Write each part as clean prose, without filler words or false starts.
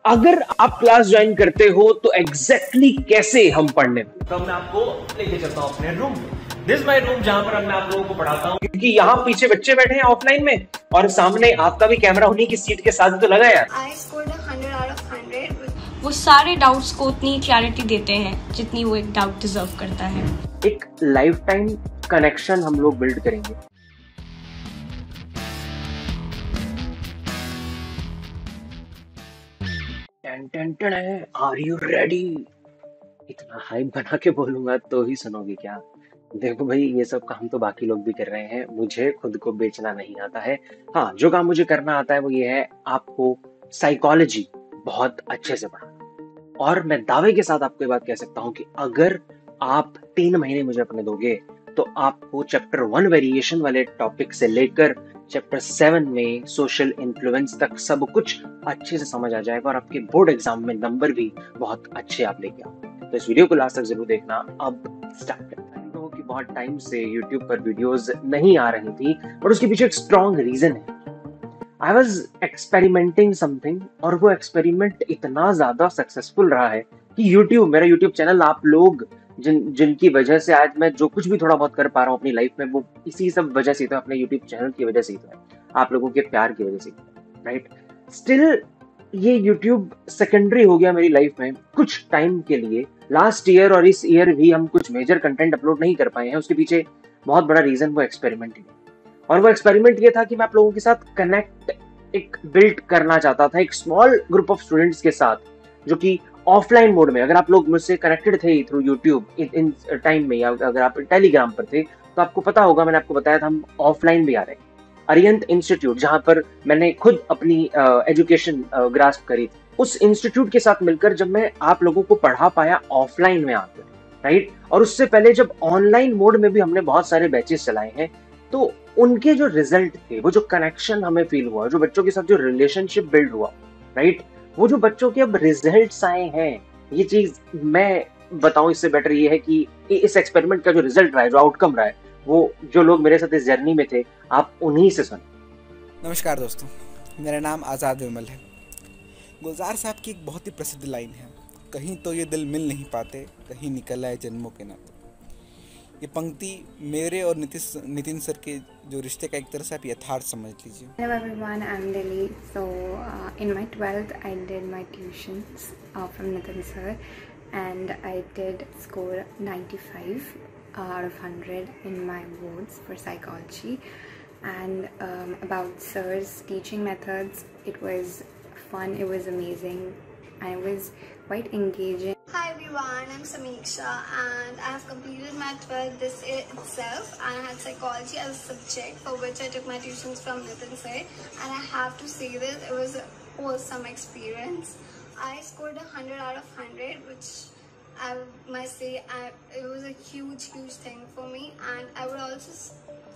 अगर आप class join करते हो तो एग्जैक्टली कैसे हम पढ़ने, तो मैं आपको लेके चलता हूँ अपने रूम में। दिस माय रूम, जहां पर मैं आप लोगों को पढ़ाता हूँ। क्योंकि यहाँ पीछे बच्चे बैठे हैं ऑफलाइन में और सामने आपका भी कैमरा उन्हीं की सीट के साथ तो लगा यार। I scored 100 out of 100. वो सारे डाउट्स को उतनी क्लैरिटी देते हैं जितनी वो एक डाउट डिजर्व करता है। एक लाइफ टाइम कनेक्शन हम लोग बिल्ड करेंगे। Are you ready? इतना हाइप बना के बोलूंगा तो ही सुनोगे क्या? देखो भाई, ये सब काम तो बाकी लोग भी कर रहे हैं, मुझे खुद को बेचना नहीं आता है। हाँ, जो काम मुझे करना आता है वो ये है आपको साइकोलॉजी बहुत अच्छे से पढ़ाना। और मैं दावे के साथ आपको ये बात कह सकता हूँ कि अगर आप 3 महीने मुझे अपने दोगे तो आपको चैप्टर 1 वेरिएशन वाले टॉपिक से लेकर चैप्टर 7 में सोशल इन्फ्लुएंस तक सब कुछ अच्छे से समझ आ जाएगा और आपके बोर्ड एग्जाम में नंबर भी बहुत अच्छे आप लेके आओ। तो इस वीडियो को लास्ट तक जरूर देखना। अब स्टार्ट करते हैं। कि बहुत टाइम से YouTube पर वीडियोस नहीं आ रही थी, पर उसके पीछे एक स्ट्रॉन्ग रीजन है। आई वॉज एक्सपेरिमेंटिंग समथिंग और वो एक्सपेरिमेंट इतना ज्यादा सक्सेसफुल रहा है कि मेरा यूट्यूब चैनल, आप लोग जिनकी वजह से आज मैं जो कुछ भी थोड़ा बहुत कर पा रहा हूँ अपनी लाइफ में, वो इसी सब वजह से तो, अपने यूट्यूब चैनल की वजह से ही तो है, आप लोगों के प्यार की वजह से, राइट? स्टिल ये यूट्यूब सेकेंडरी हो गया मेरी लाइफ में कुछ टाइम के लिए। लास्ट ईयर और इस ईयर भी हम कुछ मेजर कंटेंट अपलोड नहीं कर पाए हैं। उसके पीछे बहुत बड़ा रीजन वो एक्सपेरिमेंट ही है। और वो एक्सपेरिमेंट ये था कि मैं आप लोगों के साथ कनेक्ट एक बिल्ड करना चाहता था, एक स्मॉल ग्रुप ऑफ स्टूडेंट्स के साथ, जो कि ऑफलाइन मोड में, अगर आप लोग मुझसे कनेक्टेड थे थ्रू यूट्यूब इन टाइम में, या अगर आप टेलीग्राम पर थे तो आपको पता होगा, मैंने आपको बताया था हम ऑफलाइन भी आ रहे हैं। अरिहंत इंस्टीट्यूट, जहां पर मैंने खुद अपनी एजुकेशन ग्रास्प करी थी, उस इंस्टीट्यूट के साथ मिलकर जब मैं आप लोगों को पढ़ा पाया ऑफलाइन में आकर, राइट? और उससे पहले जब ऑनलाइन मोड में भी हमने बहुत सारे बैचेस चलाए हैं, तो उनके जो रिजल्ट थे, वो जो कनेक्शन हमें फील हुआ, जो बच्चों के साथ जो रिलेशनशिप बिल्ड हुआ, राइट, वो जो बच्चों के अब रिजल्ट्स आए हैं, ये चीज मैं बताऊं इससे बेटर ये है कि इस एक्सपेरिमेंट का जो रिजल्ट रहा है, जो आउटकम रहा है, वो जो लोग मेरे साथ इस जर्नी में थे, आप उन्हीं से सुन। नमस्कार दोस्तों, मेरा नाम आज़ाद विमल है। गुलजार साहब की एक बहुत ही प्रसिद्ध लाइन है, कहीं तो ये दिल मिल नहीं पाते, कहीं निकल आए जन्मों के नाते। ये पंक्ति मेरे और नितिन सर के जो रिश्ते का एक तरह से आप यथार्थ समझ लीजिए। Hello everyone, I'm Lily. So in my 12th I did my tuitions from Nitin sir, and I did score 95 out of 100 in my boards for psychology. And about sir's teaching methods, it was fun, it was amazing, and it was quite engaging. Hi everyone, I'm Samiksha and I have completed my 12th this year itself, and I had psychology as a subject for which I took my tuitions from Nitin sir, and I have to say this, it was an awesome experience. I scored 100 out of 100, which I must say it was a huge thing for me, and I would also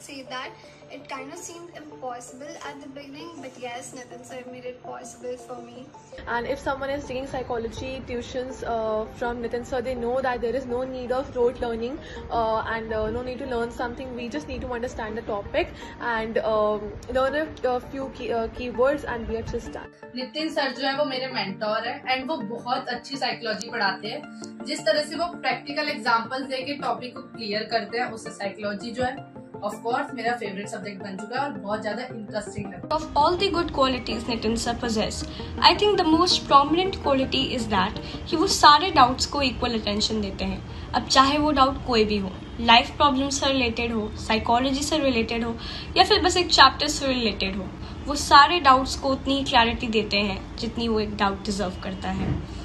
say that it kind of seemed impossible at the beginning, but yes, Nitin sir made it possible for me. And if someone is taking psychology tuitions from Nitin sir, they know that there is no need of rote learning and no need to learn something. We just need to understand the topic and learn a few keywords and we are just done. Nitin sir जो है वो मेरे mentor है and वो बहुत अच्छी psychology पढ़ाते हैं। जिस तरह से वो प्रैक्टिकल एग्जांपल्स देके टॉपिक को क्लियर करते हैं, उससे साइकोलॉजी जो है ऑफ कोर्स मेरा फेवरेट सब्जेक्ट बन चुका है और बहुत ज्यादा इंटरेस्टिंग है। Of all the good qualities Nitin sir possess, I think the most prominent quality is that कि वो सारे डाउट्स को इक्वल अटेंशन देते हैं। अब चाहे वो डाउट कोई भी हो, लाइफ प्रॉब्लम से रिलेटेड हो, साइकोलॉजी से रिलेटेड हो, या फिर बस एक चैप्टर से रिलेटेड हो, वो सारे डाउट्स को उतनी क्लैरिटी देते हैं जितनी वो एक डाउट डिजर्व करता है।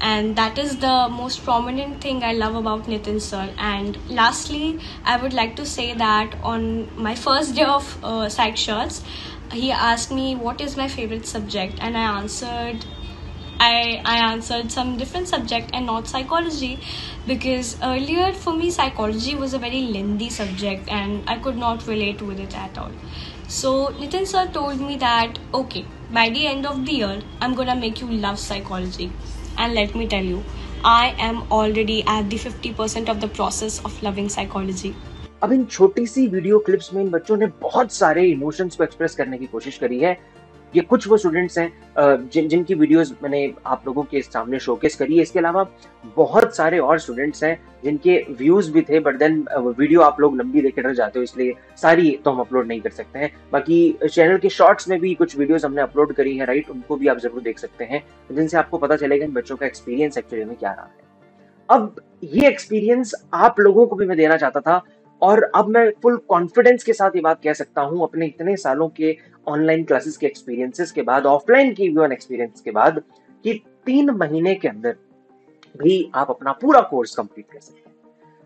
And that is the most prominent thing I love about Nitin sir. And lastly, I would like to say that on my first day of Psych Shots, he asked me what is my favorite subject, and I answered some different subject and not psychology, because earlier for me psychology was a very lengthy subject and I could not relate with it at all. So Nitin sir told me that okay, by the end of the year I'm gonna make you love psychology. And let me tell you, I am already at the 50% of the process of loving psychology. अब इन छोटी सी video clips में इन बच्चों ने बहुत सारे emotions को express करने की कोशिश करी है ये कुछ वो स्टूडेंट्स हैं जिनकी वीडियोस मैंने आप लोगों के सामने शोकेस करी है। इसके अलावा बहुत सारे और स्टूडेंट्स हैं जिनके व्यूज भी थे, बट देन वीडियो आप लोग लंबी देख रह जाते हो, इसलिए सारी तो हम अपलोड नहीं कर सकते हैं। बाकी चैनल के शॉर्ट्स में भी कुछ वीडियोस हमने अपलोड करी है, राइट, उनको भी आप जरूर देख सकते हैं, जिनसे आपको पता चलेगा इन बच्चों का एक्सपीरियंस एक्चुअली में क्या रहा है। अब ये एक्सपीरियंस आप लोगों को भी मैं देना चाहता था, और अब मैं फुल कॉन्फिडेंस के साथ ये बात कह सकता हूं अपने इतने सालों के ऑनलाइन क्लासेस के एक्सपीरियंसेस के बाद, ऑफलाइन की भी एक्सपीरियंस के बाद, कि 3 महीने के अंदर भी आप अपना पूरा कोर्स कंप्लीट कर सकते हैं।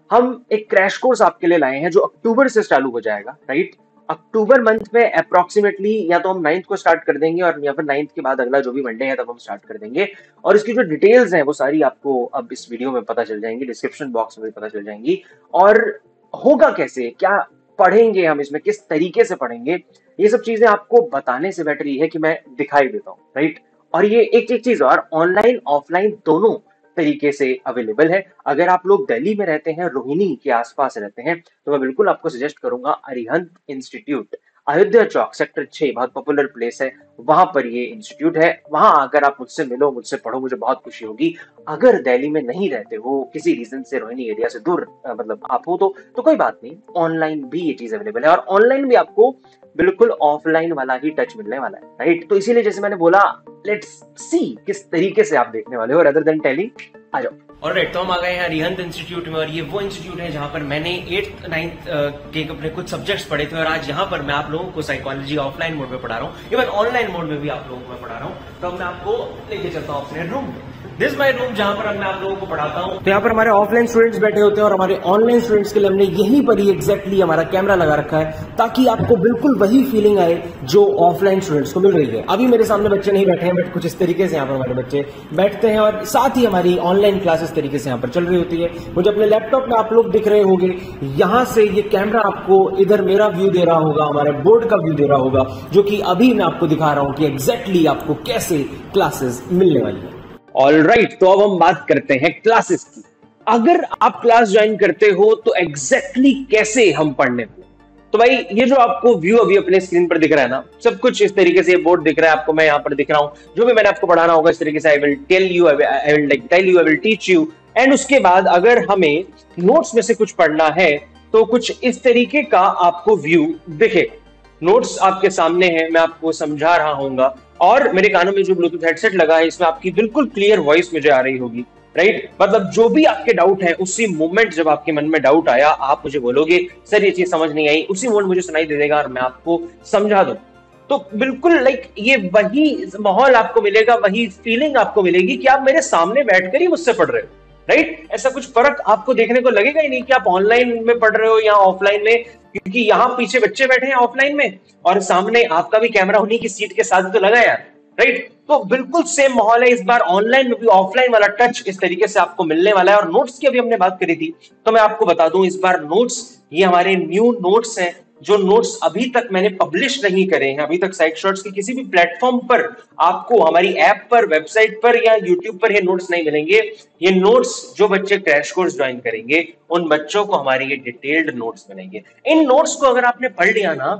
हम एक क्रैश कोर्स आपके लिए लाए हैं जो अक्टूबर से चालू हो जाएगा, राइट। अक्टूबर मंथ में अप्रोक्सीमेटली या तो हम 9th को स्टार्ट कर देंगे, और या फिर 9th के बाद अगला जो भी मंडे है तब हम स्टार्ट कर देंगे। और इसकी जो डिटेल्स हैं वो सारी आपको अब इस वीडियो में पता चल जाएंगी, डिस्क्रिप्शन बॉक्स में भी पता चल जाएंगी। और होगा कैसे, क्या पढ़ेंगे हम इसमें, किस तरीके से पढ़ेंगे, ये सब चीजें आपको बताने से बेटर ये है कि मैं दिखाई देता हूँ, राइट। और ये एक चीज और, ऑनलाइन ऑफलाइन दोनों तरीके से अवेलेबल है। अगर आप लोग दिल्ली में रहते हैं, रोहिणी के आसपास रहते हैं, तो मैं बिल्कुल आपको सजेस्ट करूंगा अरिहंत इंस्टीट्यूट, अयोध्या चौक सेक्टर 6, बहुत पॉपुलर प्लेस है, वहां पर ये इंस्टीट्यूट है। वहां आकर आप मुझसे मिलो, मुझसे पढ़ो, मुझे बहुत खुशी होगी। अगर दिल्ली में नहीं रहते हो, किसी रीजन से रोहिणी एरिया से दूर मतलब आप हो, तो कोई बात नहीं, ऑनलाइन भी ये चीज अवेलेबल है, और ऑनलाइन भी आपको बिल्कुल ऑफलाइन वाला ही टच मिलने वाला है, राइट। तो इसीलिए जैसे मैंने बोला, लेट्स सी किस तरीके से आप देखने वाले हो, रेदर देन टेलिंग, आ जाओ। ऑलराइट, तो हम आ गए हैं अरिहंत इंस्टीट्यूट में, और ये वो इंस्टीट्यूट है जहां पर मैंने 8th 9th के अपने कुछ सब्जेक्ट्स पढ़े थे, और आज यहाँ पर मैं आप लोगों को साइकोलॉजी ऑफलाइन मोड में पढ़ा रहा हूँ, इवन ऑनलाइन मोड में भी आप लोगों को मैं पढ़ा रहा हूँ। तो मैं आपको लेके चलता हूँ अपने रूम में। दिस माई रूम, जहां पर मैं आप लोगों को पढ़ाता हूँ। तो यहाँ पर हमारे ऑफलाइन स्टूडेंट्स बैठे होते हैं, और हमारे ऑनलाइन स्टूडेंट्स के लिए हमने यहीं पर ही एग्जैक्टली हमारा कैमरा लगा रखा है, ताकि आपको बिल्कुल वही फीलिंग आए जो ऑफलाइन स्टूडेंट्स को मिल रही है। अभी मेरे सामने बच्चे नहीं बैठे हैं, बट कुछ इस तरीके से यहाँ पर हमारे बच्चे बैठते हैं, और साथ ही हमारी ऑनलाइन क्लासेस तरीके से यहाँ पर चल रही होती है। मुझे अपने लैपटॉप में आप लोग दिख रहे होंगे, यहां से ये कैमरा आपको इधर मेरा व्यू दे रहा होगा, हमारे बोर्ड का व्यू दे रहा होगा, जो कि अभी मैं आपको दिखा रहा हूं कि एग्जैक्टली आपको कैसे क्लासेस मिलने वाली है। ऑलराइट, तो अब हम बात करते हैं क्लासेस की। अगर आप क्लास ज्वाइन करते हो तो एग्जैक्टली कैसे हम पढ़ने वाले। तो भाई ये जो आपको व्यू अभी अपने स्क्रीन पर दिख रहा है ना, सब कुछ इस तरीके से, बोर्ड दिख रहा है आपको, मैं यहाँ पर दिख रहा हूँ, जो भी मैंने आपको पढ़ाना होगा इस तरीके से I will tell you, I will teach you. And उसके बाद अगर हमें नोट्स में से कुछ पढ़ना है तो कुछ इस तरीके का आपको व्यू दिखे। नोट्स आपके सामने है, मैं आपको समझा रहा हूँ, और मेरे कानों में जो ब्लूटूथ हेडसेट लगा है इसमें आपकी बिल्कुल क्लियर वॉइस मुझे आ रही होगी, राइट। मतलब जो भी आपके डाउट है, उसी मोमेंट जब आपके मन में डाउट आया, आप मुझे बोलोगे सर ये चीज समझ नहीं आई, उसी मोमेंट मुझे सुनाई दे देगा और मैं आपको समझा दूं। तो बिल्कुल लाइक ये वही माहौल आपको मिलेगा, वही फीलिंग आपको मिलेगी कि आप मेरे सामने बैठकर ही मुझसे पढ़ रहे हो, राइट। ऐसा कुछ फर्क आपको देखने को लगेगा ही नहीं कि आप ऑनलाइन में पढ़ रहे हो या ऑफलाइन में, क्योंकि यहाँ पीछे बच्चे बैठे हैं ऑफलाइन में, और सामने आपका भी कैमरा उन्हीं की सीट के साथ तो लगा यार, राइट। तो बिल्कुल सेम माहौल है इस बार, ऑनलाइन में भी ऑफलाइन वाला टच इस तरीके से आपको मिलने वाला है। और नोट्स की अभी हमने बात करी थी, तो मैं आपको बता दूं इस बार नोट्स, ये हमारे न्यू नोट्स हैं, जो नोट्स अभी तक मैंने पब्लिश नहीं करे हैं। अभी तक साइक शॉर्ट्स के किसी भी प्लेटफॉर्म पर आपको हमारी ऐप पर, वेबसाइट पर या यूट्यूब पर ये नोट्स नहीं मिलेंगे। ये नोट्स जो बच्चे क्रैश कोर्स ज्वाइन करेंगे उन बच्चों को हमारे ये डिटेल्ड नोट्स मिलेंगे। इन नोट्स को अगर आपने पढ़ लिया ना,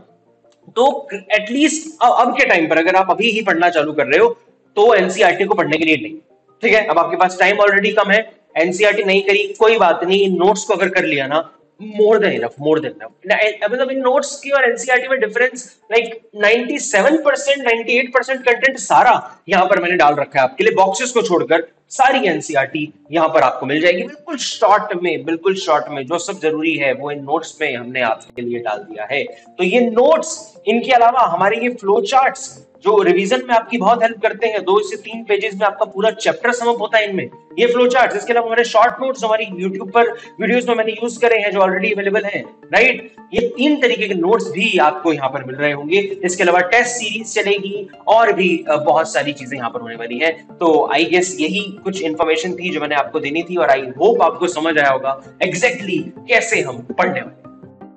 तो एटलीस्ट अब के टाइम पर अगर आप अभी ही पढ़ना चालू कर रहे हो तो एनसीईआरटी को पढ़ने के लिए नहीं, ठीक है। अब आपके पास टाइम ऑलरेडी कम है, एनसीईआरटी नहीं करी कोई बात नहीं, इन नोट्स को अगर कर लिया ना, more than enough, more than enough. मतलब इन नोट्स की और एनसीईआरटी में डिफरेंस लाइक 97% 98% कंटेंट सारा यहाँ पर मैंने डाल रखा है आपके लिए, बॉक्सेस को छोड़कर सारी एनसीईआरटी यहाँ पर आपको मिल जाएगी बिल्कुल शॉर्ट में, बिल्कुल शॉर्ट में। जो सब जरूरी है वो इन नोट्स में हमने आपके लिए डाल दिया है। तो ये नोट्स, इनके अलावा हमारे ये फ्लो चार्ट्स जो रिवीजन में आपकी बहुत हेल्प करते हैं, 2 से 3 पेजेस में आपका पूरा चैप्टर समअप होता है इनमें, ये फ्लो चार्ट्स। इसके अलावा हमारे शॉर्ट नोट्स हमारी यूट्यूब पर वीडियोस में मैंने यूज करे हैं जो ऑलरेडी अवेलेबल हैं, राइट। ये 3 तरीके के नोट्स भी आपको यहाँ पर मिल रहे होंगे। इसके अलावा टेस्ट सीरीज चलेगी और भी बहुत सारी चीजें यहाँ पर होने वाली है। तो आई गेस यही कुछ इन्फॉर्मेशन थी जो मैंने आपको देनी थी, और आई होप आपको समझ आया होगा एग्जैक्टली कैसे हम पढ़ने वाले।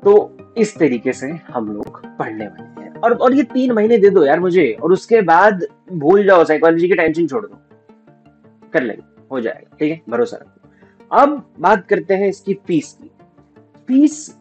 तो इस तरीके से हम लोग पढ़ने वाले हैं, और ये 3 महीने दे दो यार मुझे, और उसके बाद भूल जाओ, साइकोलॉजी की टेंशन छोड़ दो, कर लेंगे, हो जाएगा, ठीक है, भरोसा रखो। अब बात करते हैं इसकी फीस की। फीस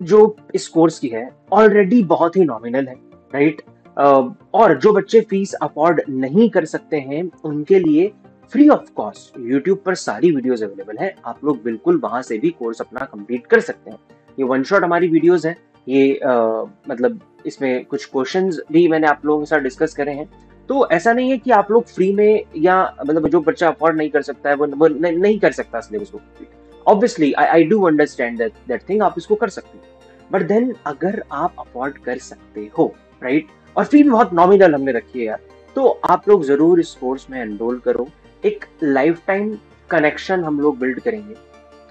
जो इस कोर्स की है ऑलरेडी बहुत ही नॉमिनल है, राइट। और जो बच्चे फीस अफोर्ड नहीं कर सकते हैं उनके लिए फ्री ऑफ कॉस्ट यूट्यूब पर सारी वीडियोस अवेलेबल है, आप लोग बिल्कुल वहां से भी कोर्स अपना कंप्लीट कर सकते हैं। ये वन शॉट हमारी वीडियोस है, ये मतलब इसमें कुछ क्वेश्चंस भी मैंने आप लोगों के साथ डिस्कस करे हैं। तो ऐसा नहीं है कि आप लोग फ्री में, या मतलब जो बच्चा अफोर्ड नहीं कर सकता है वो नहीं कर सकता सिलेबस को complete. Obviously I do understand that thing, आप इसको कर सकते हैं, बट देन अगर आप अफोर्ड कर सकते हो, राइट, और फी भी बहुत नॉमिनल हमने रखी है यार, तो आप लोग जरूर इस कोर्स में एनरोल करो। एक लाइफ टाइम कनेक्शन हम लोग बिल्ड करेंगे,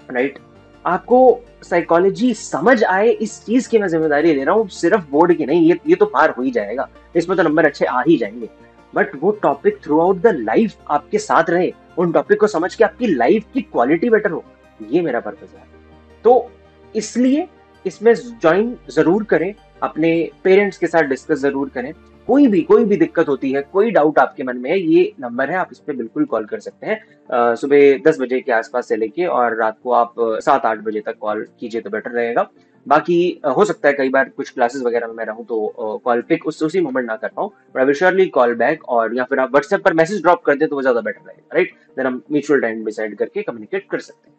राइट। आपको साइकोलॉजी समझ आए इस चीज की मैं जिम्मेदारी ले रहा हूँ, सिर्फ बोर्ड की नहीं, ये तो पार हो ही जाएगा, इसमें तो नंबर अच्छे आ ही जाएंगे, बट वो topic through out the life आपके साथ रहे, उन टॉपिक को समझ के आपकी लाइफ की क्वालिटी बेटर हो, ये मेरा पर्पस है। तो इसलिए इसमें ज्वाइन जरूर करें, अपने पेरेंट्स के साथ डिस्कस जरूर करें। कोई भी दिक्कत होती है, कोई डाउट आपके मन में है, ये नंबर है, आप इस पे बिल्कुल कॉल कर सकते हैं। सुबह 10 बजे के आसपास से लेके और रात को आप 7-8 बजे तक कॉल कीजिए तो बेटर रहेगा। बाकी हो सकता है कई बार कुछ क्लासेस वगैरह में मैं रहूं तो कॉल पिक उसी मोमेंट ना कर पाऊं, but I will surely call back, और या फिर आप व्हाट्सएप पर मैसेज ड्रॉप कर दें तो वो ज्यादा बेटर रहेगा, राइट। देन हम म्यूचुअल टाइम डिसाइड करके कम्युनिकेट कर सकते हैं।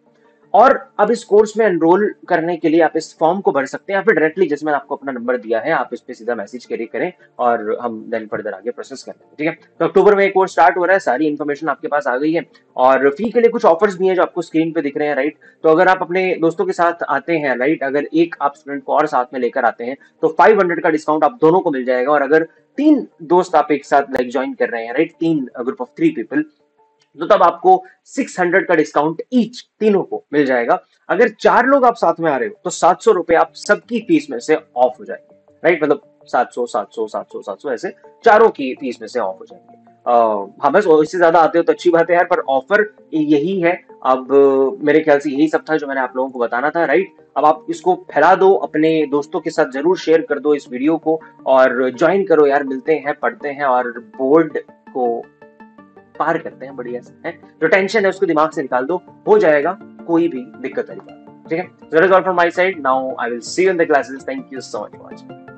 और अब इस कोर्स में एनरोल करने के लिए आप इस फॉर्म को भर सकते हैं, या फिर डायरेक्टली जैसे मैंने आपको अपना नंबर दिया है आप इस पे सीधा मैसेज कैरी करें और हम देन फर्दर आगे प्रोसेस कर लेंगे, ठीक है। तो अक्टूबर में एक कोर्स स्टार्ट हो रहा है, सारी इन्फॉर्मेशन आपके पास आ गई है, और फी के लिए कुछ ऑफर्स भी हैं जो आपको स्क्रीन पे दिख रहे हैं, राइट। तो अगर आप अपने दोस्तों के साथ आते हैं, राइट, अगर एक आप स्टूडेंट को और साथ में लेकर आते हैं तो 500 का डिस्काउंट आप दोनों को मिल जाएगा, और अगर 3 दोस्त आप एक साथ लाइक ज्वाइन कर रहे हैं, राइट, 3 ग्रुप ऑफ 3 पीपल, तो तब आपको 600 का डिस्काउंट ईच तीनों को मिल जाएगा। अगर 4 लोग आप साथ में आ रहे हो तो 700 रुपए आप सबकी फीस में से ऑफ हो जाएंगे, राइट, मतलब 700 700 700 700 ऐसे चारों की फीस में से ऑफ हो जाएंगे। हाँ बस इससे ज्यादा आते हो तो अच्छी बात है यार, पर ऑफर यही है। अब मेरे ख्याल से यही सब था जो मैंने आप लोगों को बताना था, राइट। अब आप इसको फैला दो, अपने दोस्तों के साथ जरूर शेयर कर दो इस वीडियो को, और ज्वाइन करो यार, मिलते हैं, पढ़ते हैं और बोर्ड को पार करते हैं बढ़िया से, है। जो टेंशन है उसको दिमाग से निकाल दो, हो जाएगा, कोई भी दिक्कत वाली बात, ठीक है। So that is all from my side. Now I will see you in the classes. Thank you so much for watching.